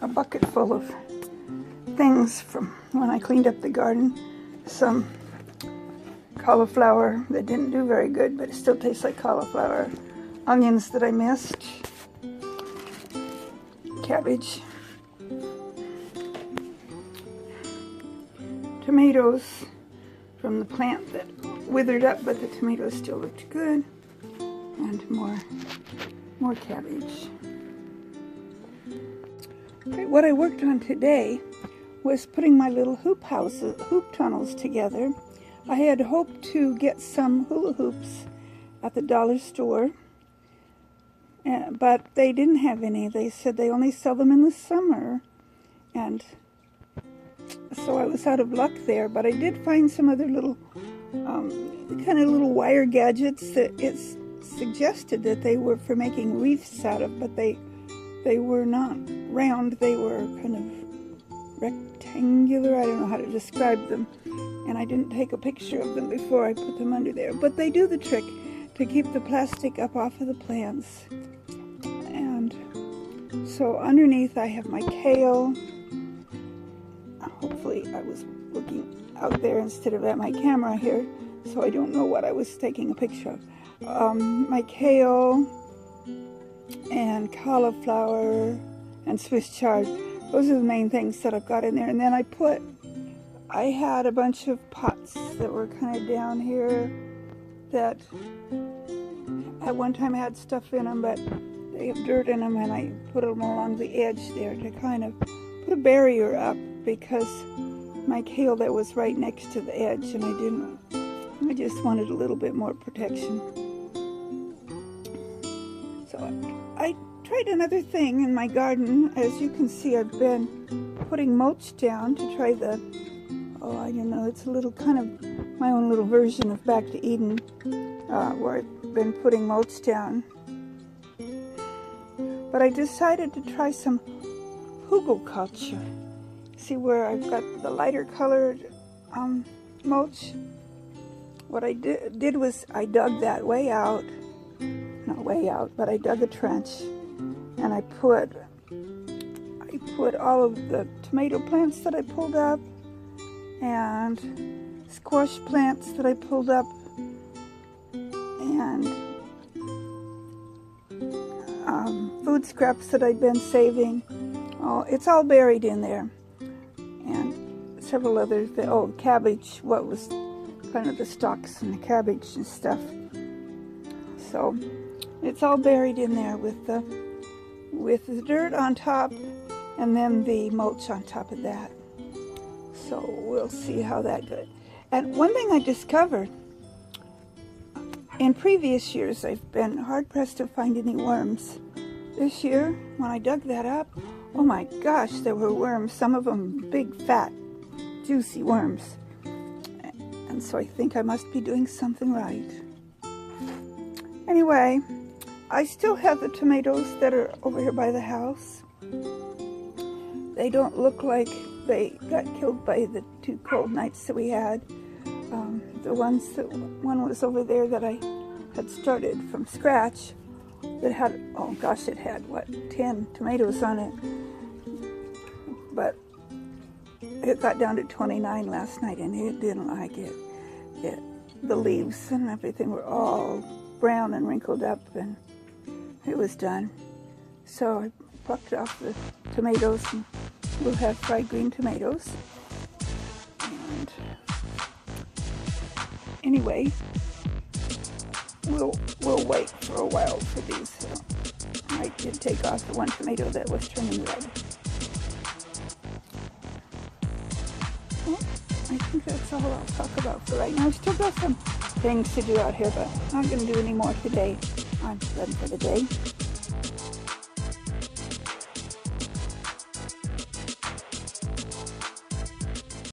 a bucket full of things from when I cleaned up the garden. Some cauliflower that didn't do very good, but it still tastes like cauliflower. Onions that I missed. Cabbage. Tomatoes from the plant that withered up, but the tomatoes still looked good. And more cabbage. Okay, what I worked on today was putting my little hoop tunnels together. I had hoped to get some hula hoops at the dollar store, but they didn't have any. They said they only sell them in the summer, and so I was out of luck there. But I did find some other little kind of little wire gadgets that it's suggested that they were for making wreaths out of, but they were not round. They were kind of rectangular. I don't know how to describe them, and I didn't take a picture of them before I put them under there. But they do the trick to keep the plastic up off of the plants. And so underneath I have my kale. Hopefully I was looking out there instead of at my camera here, so I don't know what I was taking a picture of. My kale and cauliflower and Swiss chard. Those are the main things that I've got in there. And then I had a bunch of pots that were kind of down here that at one time had stuff in them, but they have dirt in them, and I put them along the edge there to kind of put a barrier up, because my kale that was right next to the edge, and I just wanted a little bit more protection. So I tried another thing in my garden. As you can see, I've been putting mulch down to try I don't know, it's a little kind of my own little version of Back to Eden, where I've been putting mulch down. But I decided to try some hugelkultur. See where I've got the lighter colored mulch? What I did was I dug that way out, not way out, but I dug a trench, and I put all of the tomato plants that I pulled up, and squash plants that I pulled up, and food scraps that I'd been saving. Oh, it's all buried in there. And several other things. Oh, cabbage, what was kind of the stalks and the cabbage and stuff. So it's all buried in there with the dirt on top, and then the mulch on top of that. So we'll see how that goes. And one thing I discovered, in previous years I've been hard-pressed to find any worms. This year, when I dug that up, oh my gosh, there were worms. Some of them big, fat, juicy worms. And so I think I must be doing something right. Anyway, I still have the tomatoes that are over here by the house. They don't look like they got killed by the 2 cold nights that we had. One was over there that I had started from scratch. It had, oh gosh, it had, 10 tomatoes on it. But it got down to 29 last night, and it didn't like it. The leaves and everything were all brown and wrinkled up, and it was done. So I plucked off the tomatoes, and we'll have fried green tomatoes. And anyway, we'll wait for a while for these. I did take off the one tomato that was turning red. Well, I think that's all I'll talk about for right now. I've still got some things to do out here, but I'm not going to do any more today. I'm done for the day.